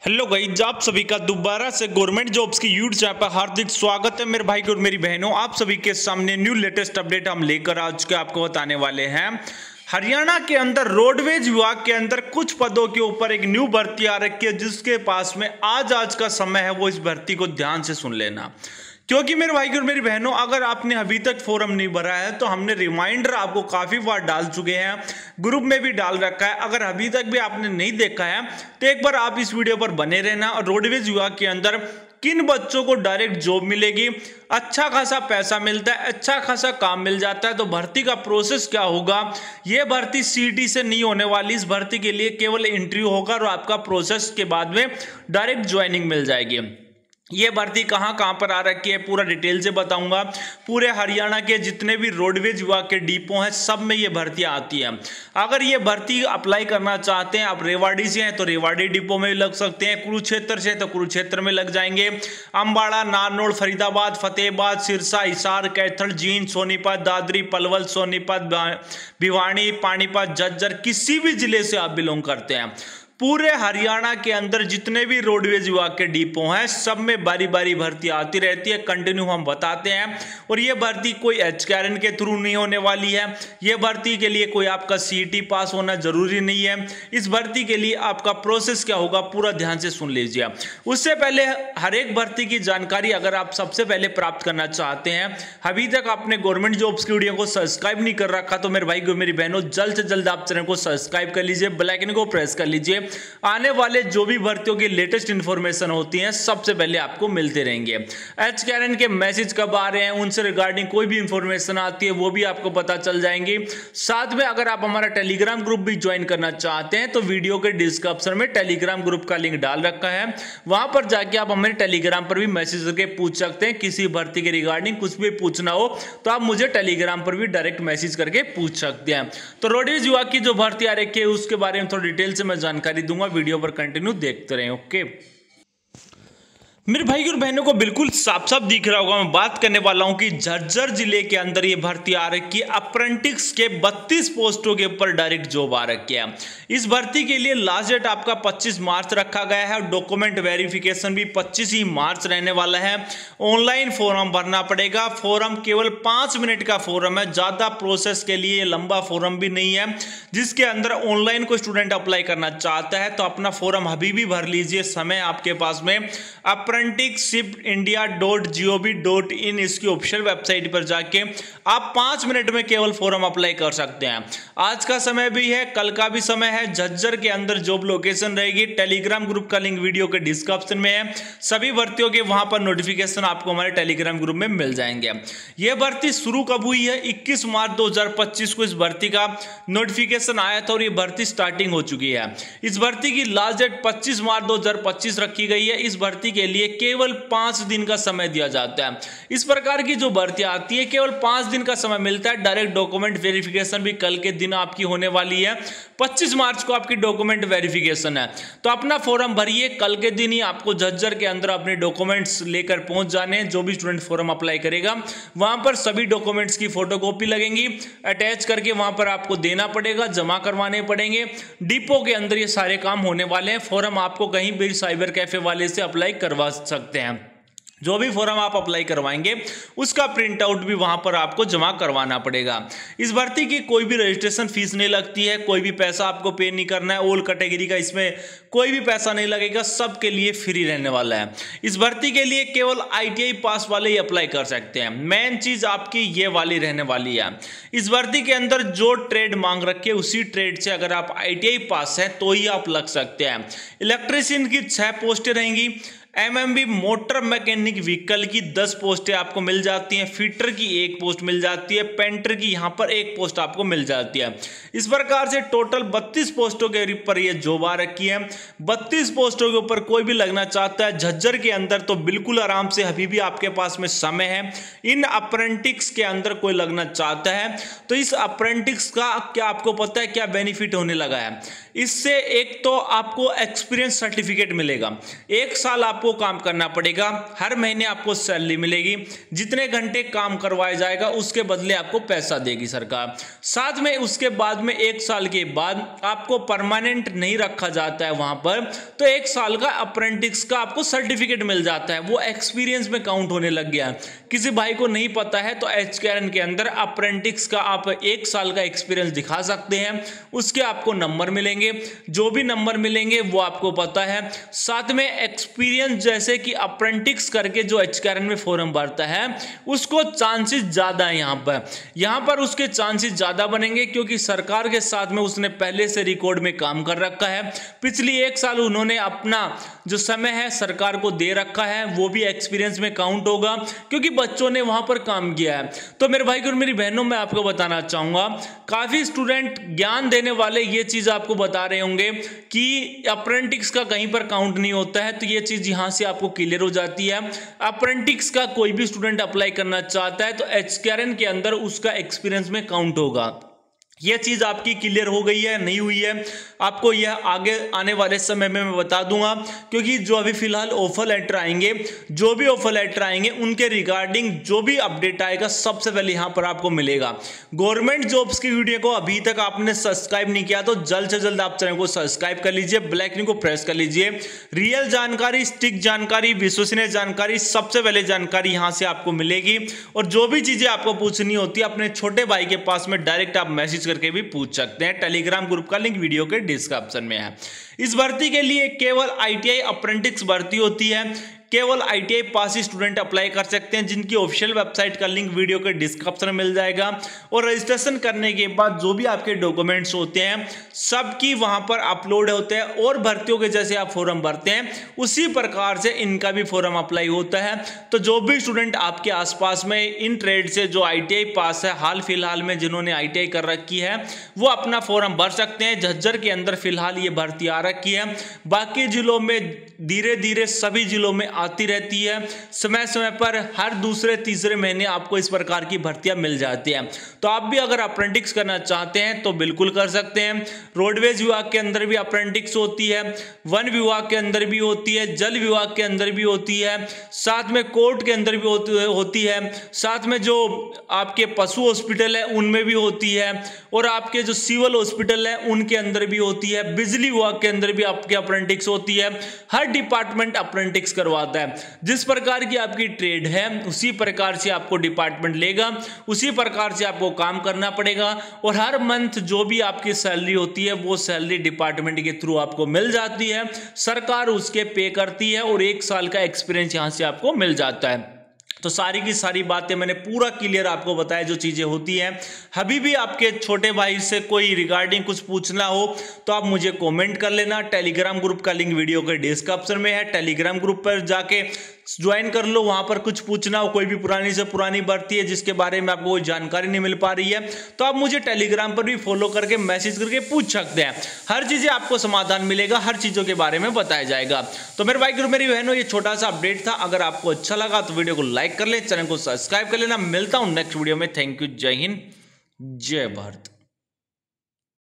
Hello guys, आप सभी का दोबारा से गवर्नमेंट जॉब्स की यूट्यूब चैनल पर हार्दिक स्वागत है। मेरे भाई और मेरी बहनों, आप सभी के सामने न्यू लेटेस्ट अपडेट हम लेकर आज के आपको बताने वाले हैं। हरियाणा के अंदर रोडवेज विभाग के अंदर कुछ पदों के ऊपर एक न्यू भर्ती आ रखी है, जिसके पास में आज का समय है वो इस भर्ती को ध्यान से सुन लेना। क्योंकि मेरे भाई और मेरी बहनों, अगर आपने अभी तक फॉर्म नहीं भरा है तो हमने रिमाइंडर आपको काफ़ी बार डाल चुके हैं, ग्रुप में भी डाल रखा है। अगर अभी तक भी आपने नहीं देखा है तो एक बार आप इस वीडियो पर बने रहना। और रोडवेज विभाग के अंदर किन बच्चों को डायरेक्ट जॉब मिलेगी, अच्छा खासा पैसा मिलता है, अच्छा खासा काम मिल जाता है, तो भर्ती का प्रोसेस क्या होगा। यह भर्ती सीटी से नहीं होने वाली, इस भर्ती के लिए केवल इंटरव्यू होगा और आपका प्रोसेस के बाद में डायरेक्ट ज्वाइनिंग मिल जाएगी। ये भर्ती कहाँ पर आ रखी है पूरा डिटेल से बताऊंगा। पूरे हरियाणा के जितने भी रोडवेज विभाग के डिपो हैं सब में ये भर्तियाँ आती हैं। अगर ये भर्ती अप्लाई करना चाहते हैं, आप रेवाड़ी से हैं तो रेवाड़ी डिपो में लग सकते हैं, कुरुक्षेत्र से तो कुरुक्षेत्र में लग जाएंगे, अम्बाड़ा, नारनौल, फरीदाबाद, फतेहाबाद, सिरसा, हिसार, कैथल, जींद, सोनीपत, दादरी, पलवल, सोनीपत, भिवानी, पानीपत, झज्जर, किसी भी जिले से आप बिलोंग करते हैं, पूरे हरियाणा के अंदर जितने भी रोडवेज विभाग के डिपो हैं सब में बारी बारी भर्ती आती रहती है, कंटिन्यू हम बताते हैं। और ये भर्ती कोई एचकेआरएन के थ्रू नहीं होने वाली है। ये भर्ती के लिए कोई आपका सीईटी पास होना जरूरी नहीं है। इस भर्ती के लिए आपका प्रोसेस क्या होगा पूरा ध्यान से सुन लीजिए। उससे पहले हर एक भर्ती की जानकारी अगर आप सबसे पहले प्राप्त करना चाहते हैं, अभी तक आपने गवर्नमेंट जॉब्स की वीडियो को सब्सक्राइब नहीं कर रखा तो मेरे भाई और मेरी बहनों, जल्द से जल्द आप चैनल को सब्सक्राइब कर लीजिए, बेल आइकन को प्रेस कर लीजिए। आने वाले जो भी भर्तियों की लेटेस्ट इंफॉर्मेशन होती है सबसे पहले आपको मिलते रहेंगे। एचकेआरएन के मैसेज कब आ रहे हैं, उनसे रिगार्डिंग कोई भी इंफॉर्मेशन आती है वो भी आपको पता चल जाएंगी। साथ में अगर आप हमारा टेलीग्राम ग्रुप भी ज्वाइन करना चाहते हैं तो वीडियो के डिस्क्रिप्शन में टेलीग्राम ग्रुप का लिंक डाल रखा है, वहां पर जाके आप हमारे टेलीग्राम पर भी मैसेज करके पूछ सकते हैं। किसी भर्ती के रिगार्डिंग कुछ भी पूछना हो तो आप मुझे टेलीग्राम पर भी डायरेक्ट मैसेज करके पूछ सकते हैं। तो रोडवेज विभाग की जो भर्ती आ रही है उसके बारे में थोड़ी डिटेल से मैं जानकारी दूंगा, वीडियो पर कंटिन्यू देखते रहें। ओके मेरे भाई और बहनों को बिल्कुल साफ साफ दिख रहा होगा, मैं बात करने वाला हूं कि झज्जर जिले के अंदर ये भर्ती आ रखी है। अप्रेंटिस के 32 पोस्टों के ऊपर डायरेक्ट जॉब आ रखी है। इस भर्ती के लिए लास्ट डेट आपका 25 मार्च रखा गया है और डॉक्यूमेंट वेरिफिकेशन भी 25 ही मार्च रहने वाला है। ऑनलाइन फॉर्म भरना पड़ेगा। फॉर्म केवल 5 मिनट का फॉर्म है, ज्यादा प्रोसेस के लिए लंबा फॉर्म भी नहीं है, जिसके अंदर ऑनलाइन कोई स्टूडेंट अप्लाई करना चाहता है तो अपना फॉर्म अभी भी भर लीजिए, समय आपके पास में। apprenticeshipindia.gov.in इसकी ऑफिशियल वेबसाइट पर जाके आप 5 मिनट में केवल फॉर्म अप्लाई कर सकते हैं। आज का समय भी है, कल का भी समय है। झज्जर के अंदर जॉब लोकेशन रहेगी। टेलीग्राम ग्रुप का लिंक वीडियो के डिस्क्रिप्शन में है। सभी भर्तियों के वहां पर नोटिफिकेशन आपको हमारे टेलीग्राम ग्रुप में मिल जाएंगे। यह भर्ती शुरू कब हुई है? 21 मार्च 2025 को इस भर्ती का नोटिफिकेशन आया था और यह भर्ती स्टार्टिंग हो चुकी है। इस भर्ती की लास्ट डेट 25 मार्च 2025 रखी गई है। इस भर्ती के लिए केवल 5 दिन का समय दिया जाता है। इस प्रकार की जो भर्ती आती है केवल 5 दिन का समय मिलता है। डायरेक्ट डॉक्यूमेंट वेरिफिकेशन भी कल के दिन आपकी होने वाली है। 25 मार्च को आपकी डॉक्यूमेंट वेरिफिकेशन है, तो अपना फॉर्म भरिए। कल के दिन ही आपको झज्जर के अंदर अपने डॉक्यूमेंट्स लेकर पहुंच जाने हैं। जो भी स्टूडेंट फॉर्म अप्लाई करेगा वहां पर सभी डॉक्यूमेंट्स की फोटोकॉपी लगेंगी, अटैच करके वहां पर आपको देना पड़ेगा, जमा करवाने पड़ेंगे। डिपो के अंदर ये सारे काम होने वाले हैं। फॉर्म आपको कहीं भी साइबर कैफे वाले से अप्लाई करवा सकते हैं। जो भी फॉर्म आप अप्लाई करवाएंगे उसका प्रिंट आउट भी वहां पर आपको जमा करवाना पड़ेगा। इस भर्ती की कोई भी रजिस्ट्रेशन फीस नहीं लगती है, कोई भी पैसा आपको पे नहीं करना है। ऑल कैटेगरी का इसमें कोई भी पैसा नहीं लगेगा, सबके लिए फ्री रहने वाला है। इस भर्ती के लिए केवल ITI पास वाले ही अप्लाई कर सकते हैं। मेन चीज आपकी ये वाली रहने वाली है। इस भर्ती के अंदर जो ट्रेड मांग रखे उसी ट्रेड से अगर आप ITI पास है तो ही आप लग सकते हैं। इलेक्ट्रीशियन की 6 पोस्टें रहेंगी। MMB मोटर मैकेनिक व्हीकल की 10 पोस्टें आपको मिल जाती हैं। फिटर की 1 पोस्ट मिल जाती है। पेंटर की यहां पर 1 पोस्ट आपको मिल जाती है। इस प्रकार से टोटल 32 पोस्टों के ऊपर ये जॉब आ रखी है। 32 पोस्टों के ऊपर कोई भी लगना चाहता है झज्जर के अंदर तो बिल्कुल आराम से अभी भी आपके पास में समय है। इन अप्रेंटिस के अंदर कोई लगना चाहता है तो इस अप्रेंटिस का क्या आपको पता है क्या बेनिफिट होने लगा है? इससे एक तो आपको एक्सपीरियंस सर्टिफिकेट मिलेगा, 1 साल आपको आपको काम करना पड़ेगा, हर महीने आपको सैलरी मिलेगी, जितने घंटे काम करवाया जाएगा उसके बदले आपको पैसा देगी सरकार। साथ में उसके बाद में 1 साल के बाद आपको परमानेंट नहीं रखा जाता है वहां पर, तो 1 साल का अप्रेंटिस का आपको सर्टिफिकेट मिल जाता है, वो एक्सपीरियंस में काउंट होने लग गया। किसी भाई को नहीं पता है तो एचकेआरएन के अंदर अप्रेंटिस का आप 1 साल का एक्सपीरियंस दिखा सकते हैं, उसके आपको नंबर मिलेंगे, जो भी नंबर मिलेंगे वो आपको पता है। साथ में एक्सपीरियंस जैसे कि अप्रेंटिस करके जो एचकेआरएन में फॉर्म भरता है उसको चांसेस ज्यादा है, यहां पर उसके चांसेस ज्यादा बनेंगे क्योंकि सरकार के साथ में उसने पहले से रिकॉर्ड में काम कर रखा है। पिछली 1 साल उन्होंने अपना जो समय है सरकार को दे रखा है, वो भी एक्सपीरियंस में काउंट होगा क्योंकि बच्चों ने वहां पर काम किया है। तो मेरे भाई और मेरी बहनों, मैं आपको बताना चाहूंगा, काफी स्टूडेंट ज्ञान देने वाले ये चीज आपको बता रहे होंगे कि अप्रेंटिस का कहीं पर काउंट नहीं होता है, तो ये चीज यहां से आपको क्लियर हो जाती है। अप्रेंटिस का कोई भी स्टूडेंट अप्लाई करना चाहता है तो एचकेआरएन के अंदर उसका एक्सपीरियंस में काउंट होगा। यह चीज आपकी क्लियर हो गई है, नहीं हुई है, आपको यह आगे आने वाले समय में मैं बता दूंगा, क्योंकि जो अभी फिलहाल ऑफर लेटर आएंगे, जो भी ऑफर लेटर आएंगे उनके रिगार्डिंग जो भी अपडेट आएगा सबसे पहले यहां पर आपको मिलेगा। गवर्नमेंट जॉब्स की वीडियो को अभी तक आपने सब्सक्राइब नहीं किया तो जल्द से जल्द आप चैनल को सब्सक्राइब कर लीजिए, बेल आइकन को प्रेस कर लीजिए। रियल जानकारी, स्टिक जानकारी, विश्वसनीय जानकारी, सबसे पहले जानकारी यहां से आपको मिलेगी। और जो भी चीजें आपको पूछनी होती है अपने छोटे भाई के पास में डायरेक्ट आप मैसेज करके भी पूछ सकते हैं। टेलीग्राम ग्रुप का लिंक वीडियो के डिस्क्रिप्शन में है। इस भर्ती के लिए केवल आईटीआई अप्रेंटिस भर्ती होती है, केवल आईटीआई पास स्टूडेंट अप्लाई कर सकते हैं, जिनकी ऑफिशियल वेबसाइट का लिंक वीडियो के डिस्क्रिप्शन में मिल जाएगा। और रजिस्ट्रेशन करने के बाद जो भी आपके डॉक्यूमेंट्स होते हैं सबकी वहां पर अपलोड होते हैं, और भर्तियों के जैसे आप फॉर्म भरते हैं उसी प्रकार से इनका भी फॉर्म अप्लाई होता है। तो जो भी स्टूडेंट आपके आसपास में इन ट्रेड से जो आईटीआई पास है, हाल फिलहाल में जिन्होंने आईटीआई कर रखी है, वो अपना फॉर्म भर सकते हैं। झज्जर के अंदर फिलहाल ये भर्ती आ रखी है, बाकी जिलों में धीरे धीरे सभी जिलों में आती रहती है। समय समय पर हर दूसरे तीसरे महीने आपको इस प्रकार की भर्तियां मिल जाती हैं। तो आप भी अगर अप्रेंटिस करना चाहते हैं तो बिल्कुल कर सकते हैं। रोडवेज विभाग के अंदर भी अप्रेंटिस होती है, वन विभाग के अंदर भी होती है, जल विभाग के अंदर भी होती है, साथ में कोर्ट के अंदर भी होती है, साथ में जो आपके पशु हॉस्पिटल है उनमें भी होती है, और आपके जो सिविल हॉस्पिटल है उनके अंदर भी होती है, बिजली विभाग के अंदर भी आपके अप्रेंटिस होती है। हर डिपार्टमेंट अप्रेंटिस करवाता है। जिस प्रकार की आपकी ट्रेड है उसी प्रकार से आपको डिपार्टमेंट लेगा, उसी प्रकार से आपको काम करना पड़ेगा। और हर मंथ जो भी आपकी सैलरी होती है वो सैलरी डिपार्टमेंट के थ्रू आपको मिल जाती है, सरकार उसके पे करती है, और 1 साल का एक्सपीरियंस यहां से आपको मिल जाता है। तो सारी की सारी बातें मैंने पूरा क्लियर आपको बताया जो चीजें होती हैं। अभी भी आपके छोटे भाई से कोई रिगार्डिंग कुछ पूछना हो तो आप मुझे कमेंट कर लेना। टेलीग्राम ग्रुप का लिंक वीडियो के डिस्क्रिप्शन में है, टेलीग्राम ग्रुप पर जाके ज्वाइन कर लो। वहां पर कुछ पूछना हो, कोई भी पुरानी से पुरानी भर्ती है जिसके बारे में आपको कोई जानकारी नहीं मिल पा रही है, तो आप मुझे टेलीग्राम पर भी फॉलो करके मैसेज करके पूछ सकते हैं। हर चीजें आपको समाधान मिलेगा, हर चीजों के बारे में बताया जाएगा। तो मेरे भाई और मेरी बहनों, ये छोटा सा अपडेट था। अगर आपको अच्छा लगा तो वीडियो को लाइक कर ले, चैनल को सब्सक्राइब कर लेना। मिलता हूं नेक्स्ट वीडियो में। थैंक यू, जय हिंद, जय भारत।